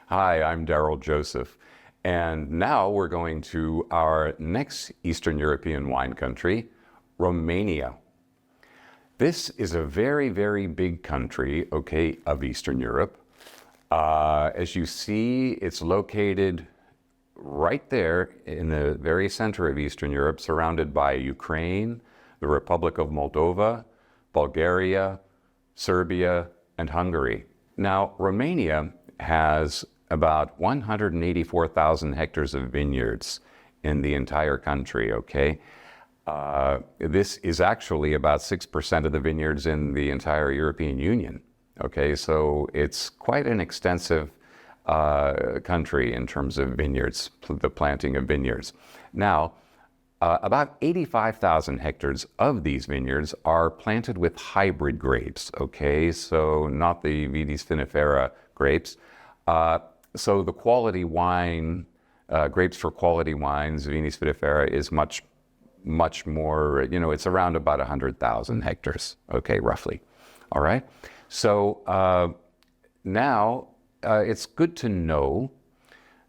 Hi, I'm Daryl Joseph, and now we're going to our next Eastern European wine country, Romania. This is a very, very big country, okay, of Eastern Europe. As you see, it's located right there in the very center of Eastern Europe, surrounded by Ukraine, the Republic of Moldova, Bulgaria, Serbia, and Hungary. Now, Romania has about 184,000 hectares of vineyards in the entire country, okay? This is actually about 6% of the vineyards in the entire European Union, okay? So it's quite an extensive country in terms of vineyards, the planting of vineyards. Now, about 85,000 hectares of these vineyards are planted with hybrid grapes, okay? So not the Vitis vinifera grapes. So the quality wine, grapes for quality wines, Vitis vinifera is much more, it's around about 100,000 hectares, okay, roughly. All right? So now it's good to know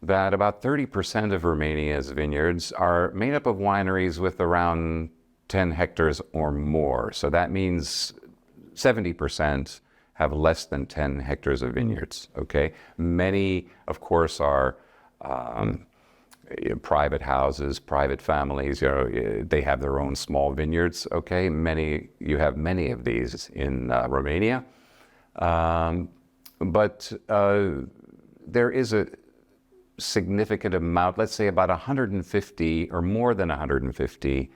that about 30% of Romania's vineyards are made up of wineries with around 10 hectares or more. So that means 70% have less than 10 hectares of vineyards, okay? Many, of course, are private houses, private families, they have their own small vineyards, okay? You have many of these in Romania. But there is a significant amount, let's say about 150 or more than 150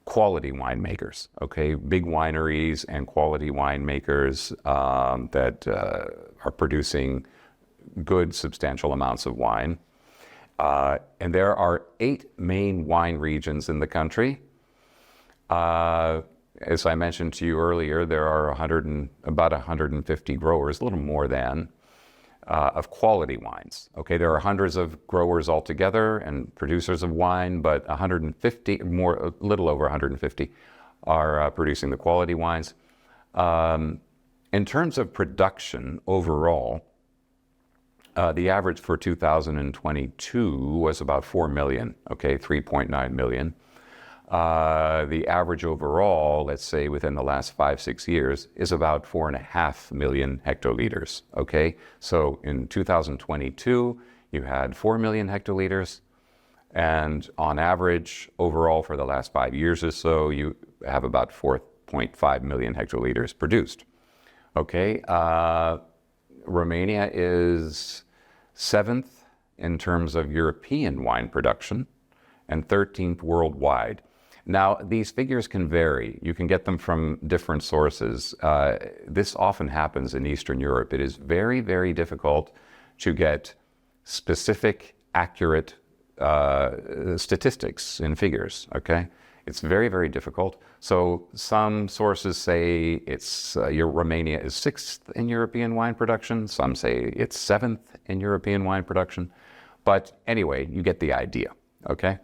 quality winemakers, okay? Big wineries and quality winemakers that are producing good, substantial amounts of wine. And there are 8 main wine regions in the country. As I mentioned to you earlier, there are about 150 growers, a little more than, of quality wines. Okay, there are hundreds of growers altogether and producers of wine, but 150, a little over 150 are producing the quality wines. In terms of production overall, the average for 2022 was about 4 million, okay, 3.9 million. The average overall, let's say within the last 5-6 years, is about 4.5 million hectoliters, okay? So in 2022, you had 4 million hectoliters, and on average, overall for the last 5 years or so, you have about 4.5 million hectoliters produced, okay? Romania is 7th in terms of European wine production and 13th worldwide. Now, these figures can vary. You can get them from different sources. This often happens in Eastern Europe. It is very, very difficult to get specific, accurate statistics in figures, okay? It's very, very difficult. So some sources say Romania is 6th in European wine production. Some say it's 7th in European wine production. But anyway, you get the idea, okay?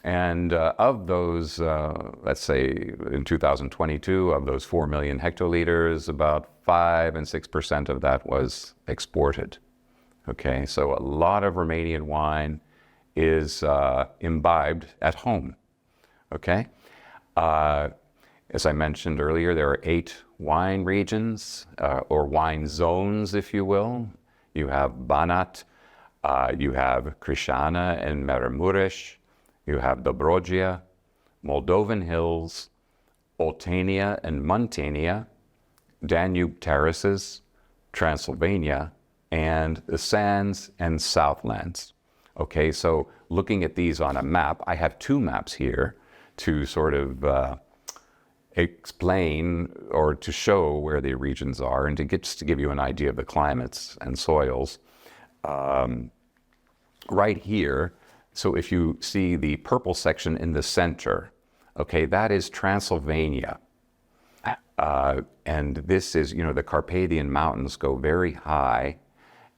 And of those, let's say in 2022, of those 4 million hectoliters, about 5 and 6% of that was exported. Okay, so a lot of Romanian wine is imbibed at home. Okay, as I mentioned earlier, there are 8 wine regions or wine zones, if you will. You have Banat, you have Crișana and Maramureș. You have Dobrogea, Moldovan Hills, Oltenia and Muntenia, Danube Terraces, Transylvania, and the Sands and Southlands. Okay, so looking at these on a map, I have 2 maps here to sort of explain or to show where the regions are and just to give you an idea of the climates and soils. Right here, so if you see the purple section in the center, okay, that is Transylvania. And this is, the Carpathian Mountains go very high.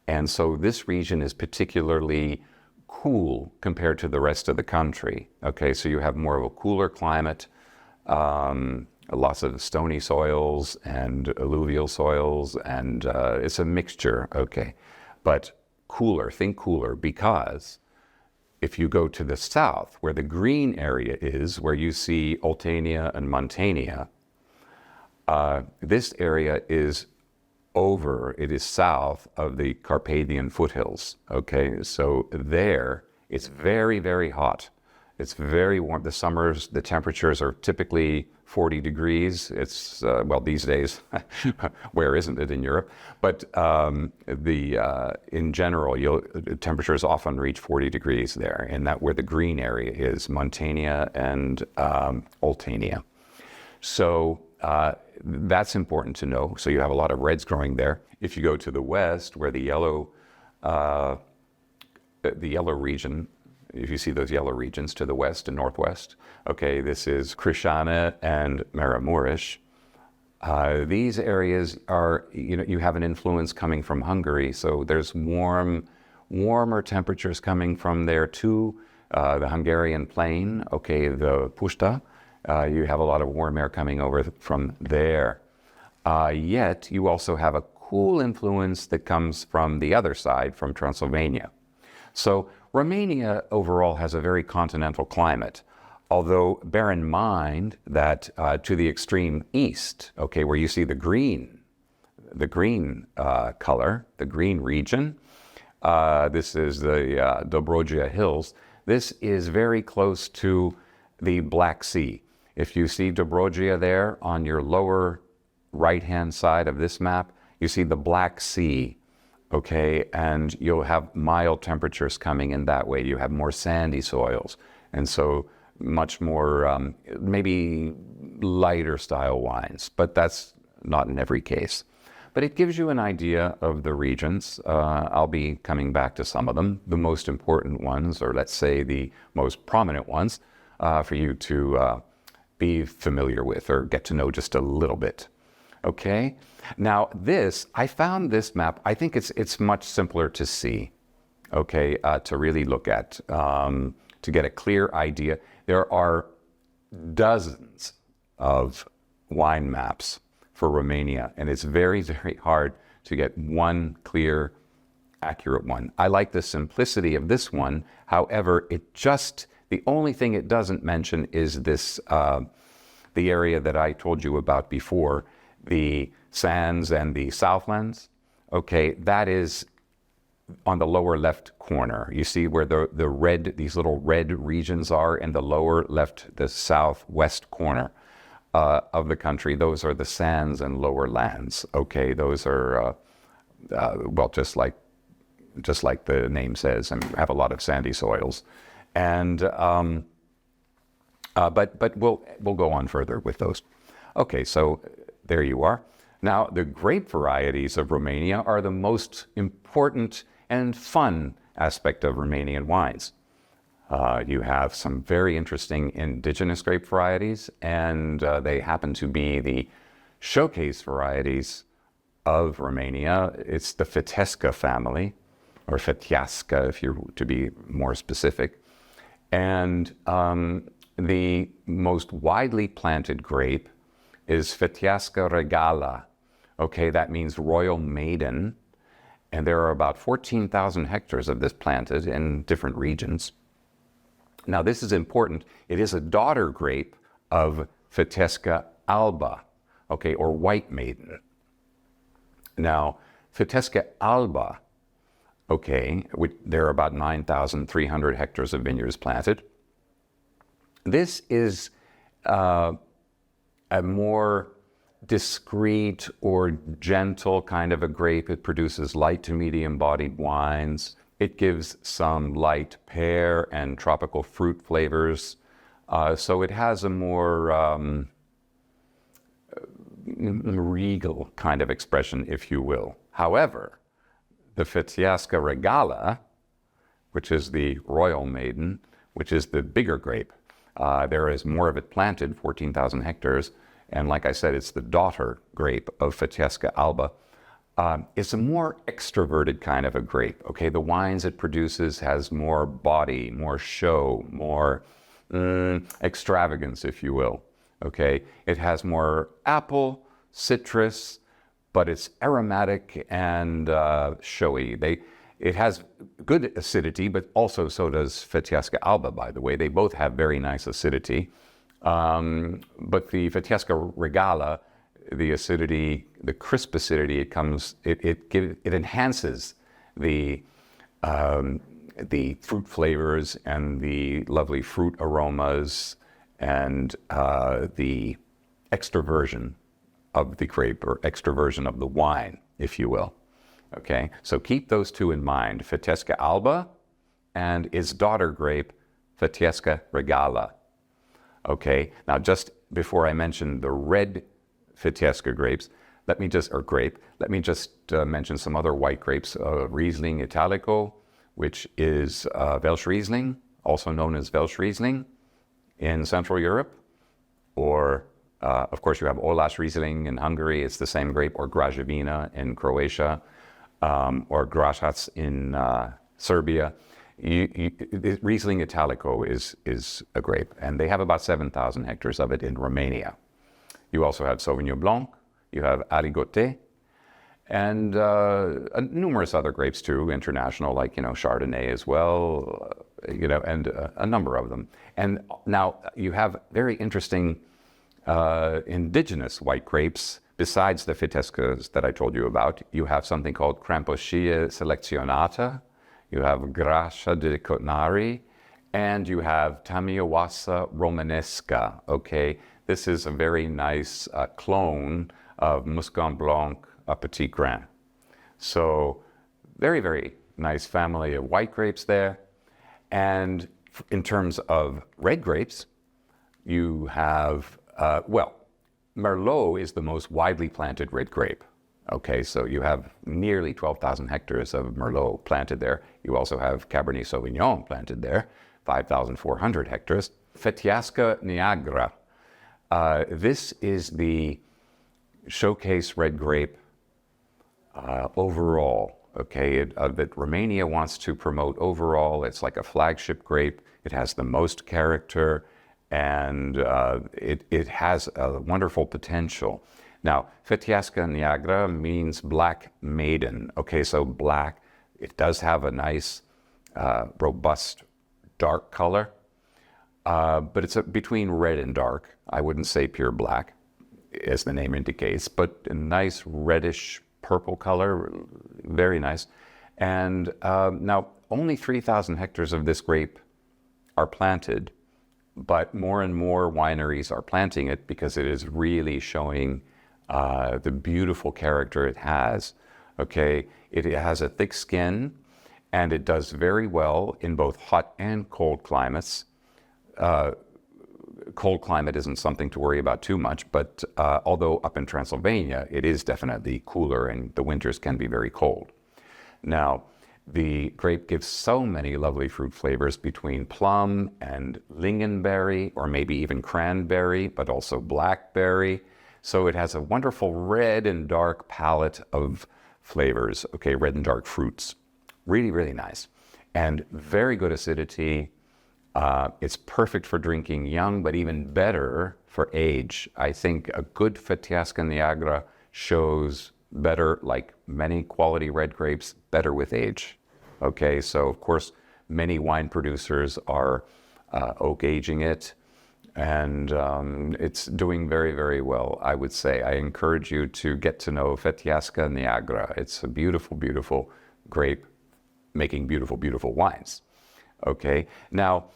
And so this region is particularly cool compared to the rest of the country. Okay, so you have more of a cooler climate, lots of stony soils and alluvial soils, and it's a mixture, okay. But cooler, think cooler, because if you go to the south, where the green area is, where you see Oltenia and Montania, this area is it is south of the Carpathian foothills, okay? So there, it's very, very hot. It's very warm. The summers, the temperatures are typically 40 degrees. It's, well, these days, where isn't it in Europe? But in general, temperatures often reach 40 degrees there, and that where the green area is, Montania and Oltenia. So that's important to know. So you have a lot of reds growing there. If you go to the west, where the yellow region, if you see those yellow regions to the west and northwest, okay, this is Crișane and Maramureș. These areas are, you have an influence coming from Hungary, so there's warmer temperatures coming from there too. The Hungarian plain, okay, the Puszta, you have a lot of warm air coming over from there. Yet you also have a cool influence that comes from the other side, from Transylvania. So Romania overall has a very continental climate, although bear in mind that to the extreme east, okay, where you see the green color, the green region, this is the Dobrogea Hills. This is very close to the Black Sea. If you see Dobrogea there on your lower right-hand side of this map, you see the Black Sea, okay, and you'll have mild temperatures coming in that way. You have more sandy soils, and so much more, maybe lighter style wines, but that's not in every case. But it gives you an idea of the regions. I'll be coming back to some of them, the most important ones, or let's say the most prominent ones, for you to be familiar with or get to know just a little bit. Okay? Now I found this map, I think it's much simpler to see, okay, to really look at, to get a clear idea. There are dozens of wine maps for Romania, and it's very, very hard to get one clear, accurate one. I like the simplicity of this one. However, the only thing it doesn't mention is this, the area that I told you about before, the sands and the southlands. Okay, that is on the lower left corner. You see where these little red regions are in the lower left, the southwest corner of the country. Those are the sands and lower lands. Okay, those are, well, just like the name says, and have a lot of sandy soils. And but we'll go on further with those. Okay, so there you are. Now, the grape varieties of Romania are the most important and fun aspect of Romanian wines. You have some very interesting indigenous grape varieties, and they happen to be the showcase varieties of Romania. It's the Fetesca family, or Feteasca, if you're to be more specific. And the most widely planted grape is Feteasca regala. Okay, that means royal maiden. And there are about 14,000 hectares of this planted in different regions. Now, this is important. It is a daughter grape of Fetesca alba, okay, or white maiden. Now, Fetesca alba, okay, there are about 9,300 hectares of vineyards planted. This is a more discreet or gentle kind of a grape. It produces light to medium bodied wines. It gives some light pear and tropical fruit flavors. So it has a more regal kind of expression, if you will. However, the Feteasca regala, which is the royal maiden, which is the bigger grape, there is more of it planted, 14,000 hectares. And like I said, it's the daughter grape of Feteasca alba. It's a more extroverted kind of a grape. Okay, the wines it produces has more body, more show, more extravagance, if you will. Okay, it has more apple, citrus, but it's aromatic and showy. It has good acidity, but also so does Fhkrems alba, by the way. They both have very nice acidity. But the Fhkrems regala, the acidity, the crisp acidity, it enhances the fruit flavors and the lovely fruit aromas and the extroversion of the grape, or extroversion of the wine, if you will. Okay, so keep those two in mind, Fhkrems alba and its daughter grape, Fhkrems regala. Okay, now just before I mention the red Fhkrems grapes, let me just mention some other white grapes. Riesling Italico, which is Welsh Riesling, also known as Welsh Riesling in Central Europe, or of course you have Olasz Riesling in Hungary, it's the same grape, or Graževina in Croatia, or Grašac in Serbia. Riesling Italico is a grape, and they have about 7,000 hectares of it in Romania. You also have Sauvignon Blanc, you have Aligoté, and numerous other grapes too, international, like, Chardonnay as well, and a number of them. And now you have very interesting indigenous white grapes. Besides the Fhkrems that I told you about, you have something called Cramposchia selezionata, you have Gracia di Cotnari, and you have Tamiawasa romanesca. Okay, this is a very nice clone of Muscat Blanc Petit Grain. So very, very nice family of white grapes there. And in terms of red grapes, you have, Merlot is the most widely planted red grape. Okay, so you have nearly 12,000 hectares of Merlot planted there. You also have Cabernet Sauvignon planted there, 5,400 hectares. Fhkrems Niagara. This is the showcase red grape overall. Okay, that Romania wants to promote overall. It's like a flagship grape. It has the most character, and it has a wonderful potential. Now, Fhkrems Niagara means black maiden. Okay, so black. It does have a nice, robust, dark color, but it's between red and dark. I wouldn't say pure black, as the name indicates, but a nice reddish purple color, very nice. And now only 3,000 hectares of this grape are planted, but more and more wineries are planting it because it is really showing the beautiful character it has. Okay, it has a thick skin, and it does very well in both hot and cold climates. Cold climate isn't something to worry about too much, but although up in Transylvania, it is definitely cooler and the winters can be very cold. Now, the grape gives so many lovely fruit flavors between plum and lingonberry, or maybe even cranberry, but also blackberry. So it has a wonderful red and dark palette of flavors, okay, red and dark fruits. Really, really nice. And very good acidity. It's perfect for drinking young, but even better for age. I think a good Fhkrems Niagara shows better, like many quality red grapes, better with age. Okay, so of course, many wine producers are oak aging it, and it's doing very, very well, I would say. I encourage you to get to know Fhkrems Niagara. It's a beautiful, beautiful grape making beautiful, beautiful wines. Okay, now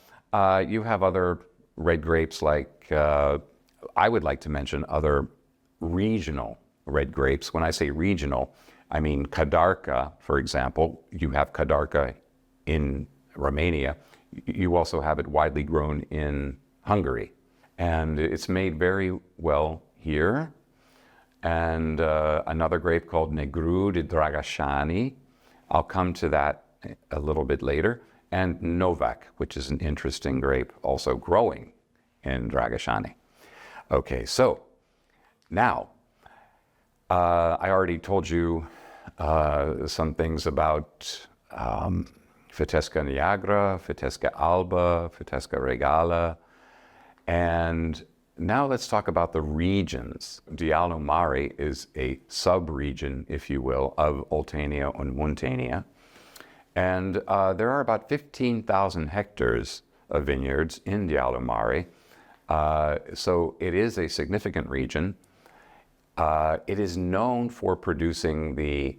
you have other red grapes, like I would like to mention other regional red grapes. When I say regional, I mean Cadarca, for example. You have Cadarca in Romania. You also have it widely grown in Hungary. And it's made very well here. And another grape called Negru di Dragășani. I'll come to that a little bit later. And Novak, which is an interesting grape, also growing in Dragășani. Okay, so now, I already told you some things about Fhkrems Niagara, Fhkrems alba, Fhkrems regala, and Now let's talk about the regions. Diallo Mare is a sub-region, if you will, of Oltenia and Muntenia. And there are about 15,000 hectares of vineyards in Diallo Mare. So it is a significant region. It is known for producing the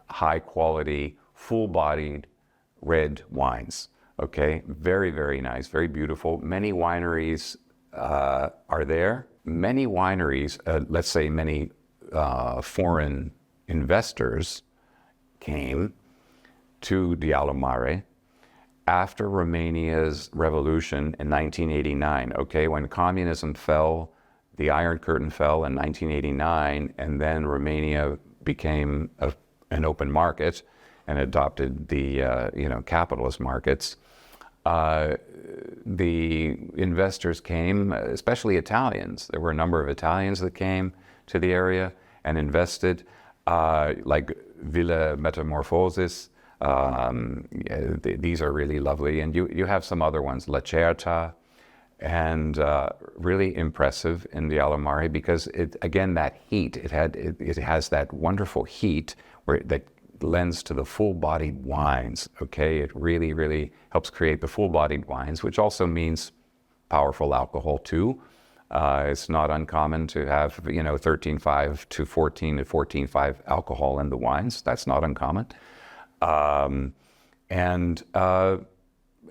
high-quality, full-bodied red wines. Okay, very, very nice, very beautiful. Many wineries are there. Many wineries, let's say many foreign investors came to Diallo Mare after Romania's revolution in 1989. Okay, when communism fell, the Iron Curtain fell in 1989, and then Romania became an open market and adopted the capitalist markets. The investors came, especially Italians. There were a number of Italians that came to the area and invested, like Villa Metamorphosis. These are really lovely. And you have some other ones, La Certa, and really impressive in Diallo Mare because, again, that heat, it has that wonderful heat that lends to the full-bodied wines, okay? It really, really helps create the full-bodied wines, which also means powerful alcohol too. It's not uncommon to have, 13.5 to 14 to 14.5 alcohol in the wines. That's not uncommon.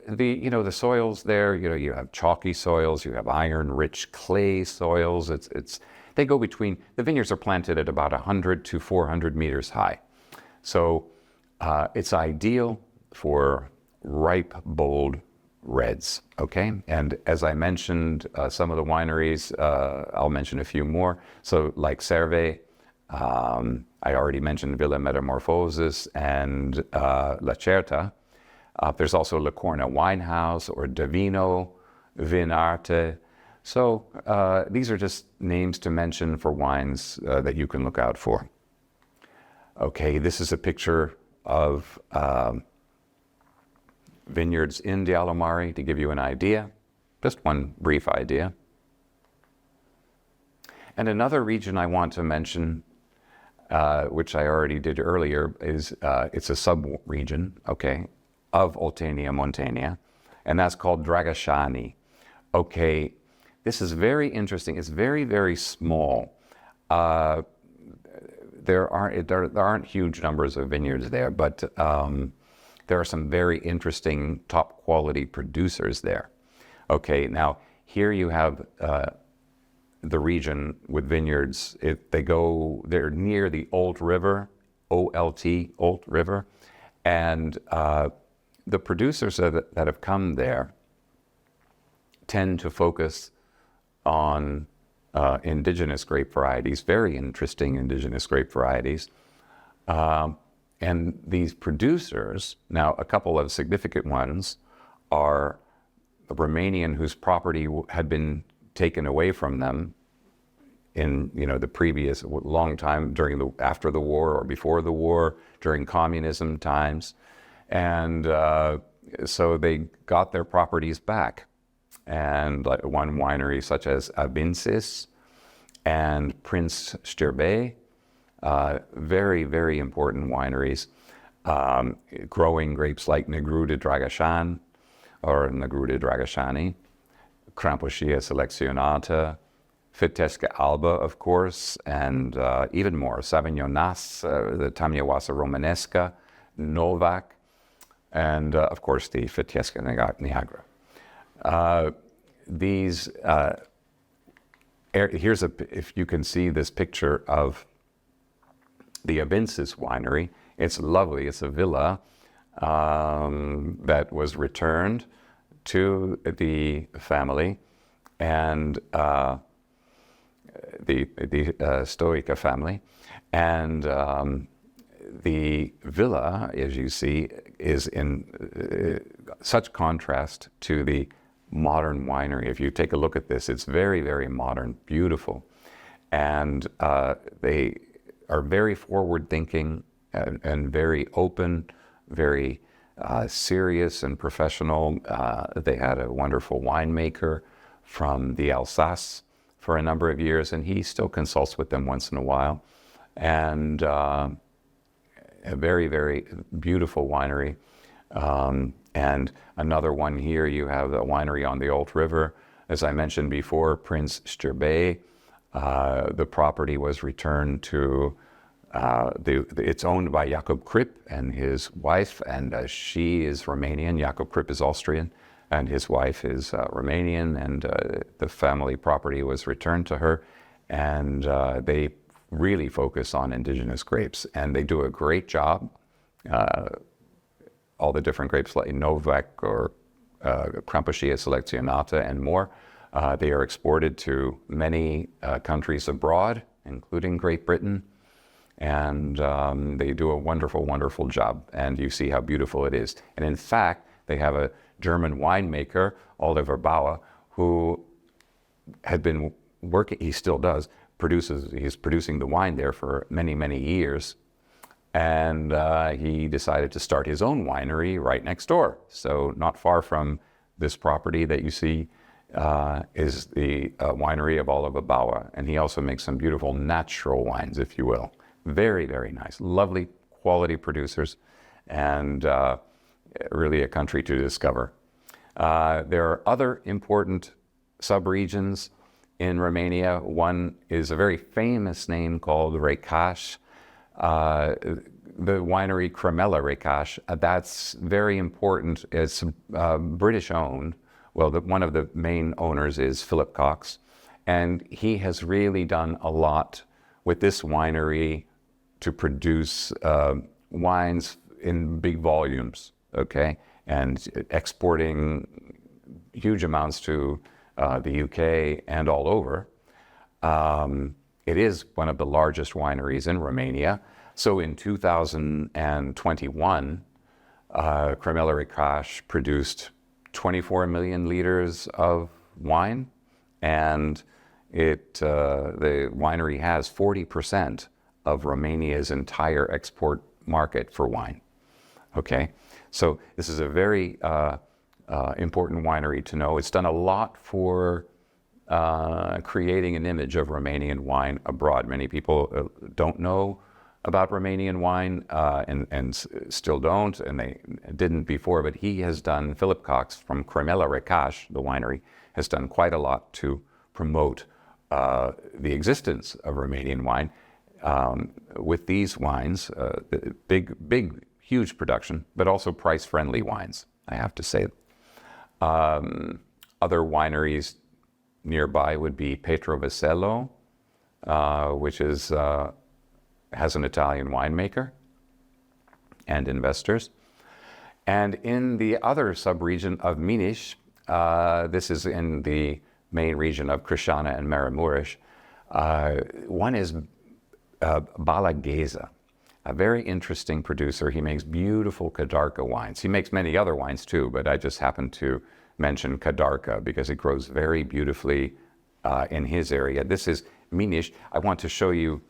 The soils there, you have chalky soils, you have iron-rich clay soils. They go between, the vineyards are planted at about 100 to 400 meters high. So it's ideal for ripe, bold reds, okay? And as I mentioned, some of the wineries, I'll mention a few more. So like Cerve, I already mentioned Villa Metamorphosis and La Certa. There's also La Corna Winehouse or Davino Vinarte. So these are just names to mention for wines that you can look out for. Okay, this is a picture of vineyards in Diallo Mare to give you an idea, just one brief idea. And another region I want to mention, which I already did earlier, is it's a sub-region, okay, of Oltenia Muntenia, and that's called Dragășani. Okay, this is very interesting. It's very, very small. There aren't huge numbers of vineyards there, but there are some very interesting top quality producers there. Okay, now here you have the region with vineyards. They're near the Olt River, O-L-T, Olt River, and the producers that have come there tend to focus on indigenous grape varieties, very interesting indigenous grape varieties. And these producers, now a couple of significant ones, are a Romanian whose property had been taken away from them in the previous long time after the war or before the war, during communism times. And so they got their properties back. And like one winery such as Abincis and Prince Știerbe, very, very important wineries, growing grapes like Negru de Dragășan or Negru de Dragășani, Crâmpușia Selecționată, Fitesca Alba, of course, and even more, Savignonas, the Tâmniăoasă Romanesca, Novak, and of course the Fitesca Neagră. If you can see this picture of the Abincis winery, it's lovely. It's a villa that was returned to the family, and the Stoica family, and the villa, as you see, is in such contrast to the modern winery. If you take a look at this, it's very, very modern, beautiful, and they are very forward-thinking and very open, very serious and professional. They had a wonderful winemaker from the Alsace for a number of years, and he still consults with them once in a while. And a very, very beautiful winery. And another one here, you have the winery on the Olt River. As I mentioned before, Prince Sterbe. The property was returned to, it's owned by Jakob Kripp and his wife, and she is Romanian. Jakob Kripp is Austrian, and his wife is Romanian, and the family property was returned to her. And they really focus on indigenous grapes, and they do a great job. All the different grapes like Novak or Kramposchia Selezionata and more, they are exported to many countries abroad, including Great Britain, and they do a wonderful, wonderful job, and you see how beautiful it is. And in fact, they have a German winemaker, Oliver Bauer, who had been working, he still does, he's producing the wine there for many, many years. And he decided to start his own winery right next door. So not far from this property that you see is the winery of Oliver Bauer. And he also makes some beautiful natural wines, if you will. Very, very nice. Lovely quality producers, and really a country to discover. There are other important subregions in Romania. One is a very famous name called Recaș. The winery Cremella Recaș, that's very important. It's British owned. Well, one of the main owners is Philip Cox, and he has really done a lot with this winery to produce wines in big volumes, okay, and exporting huge amounts to the UK and all over. It is one of the largest wineries in Romania. So in 2021, Cremella Recaș produced 24 million liters of wine, and the winery has 40% of Romania's entire export market for wine. Okay, so this is a very important winery to know. It's done a lot for creating an image of Romanian wine abroad. Many people don't know about Romanian wine and still don't, and they didn't before, but he has done, Philip Cox from Cremella Recaș, the winery, has done quite a lot to promote the existence of Romanian wine with these wines, big, huge production, but also price-friendly wines, I have to say. Other wineries nearby would be Petrovasello, which has an Italian winemaker and investors. And in the other sub-region of Miniș, this is in the main region of Crișana and Maramureș, one is Balagheza, a very interesting producer. He makes beautiful Cadarca wines. He makes many other wines too, but I just happen to mention Cadarca because it grows very beautifully in his area. This is Miniș. I want to show you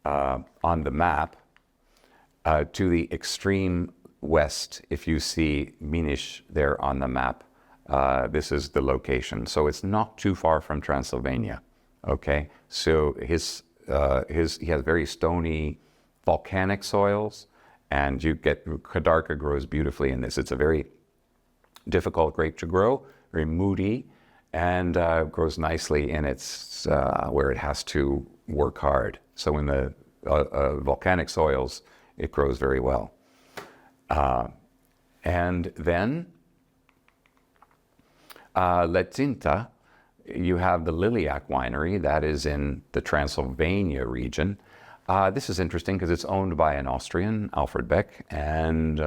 on the map to the extreme west. If you see Miniș there on the map, this is the location. So it's not too far from Transylvania. Okay, so he has very stony volcanic soils, and Cadarca grows beautifully in this. It's a very difficult grape to grow, very moody, and grows nicely in its where it has to work hard. So in the volcanic soils, it grows very well. And then Leținta, you have the Liliac winery that is in the Transylvania region. This is interesting because it's owned by an Austrian, Alfred Beck, and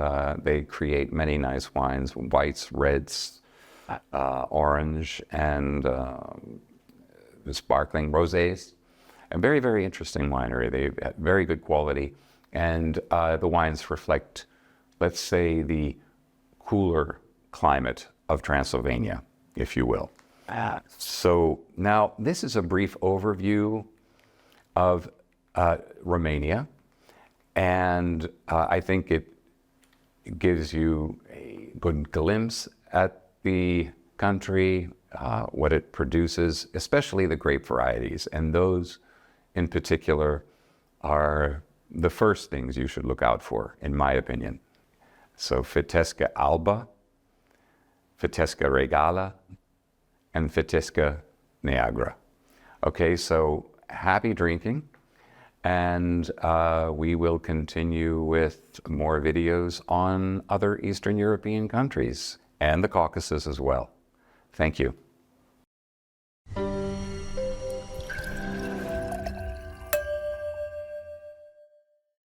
they create many nice wines, whites, reds, orange, and sparkling rosés. A very, very interesting winery. They have very good quality, and the wines reflect, let's say, the cooler climate of Transylvania, if you will. So now this is a brief overview of Romania, and I think it gives you a good glimpse at the country, what it produces, especially the grape varieties. And those in particular are the first things you should look out for, in my opinion. So Fitesca alba, Fitesca regala, and Fitesca neagra. Okay, so happy drinking, and we will continue with more videos on other Eastern European countries and the Caucasus as well. Thank you.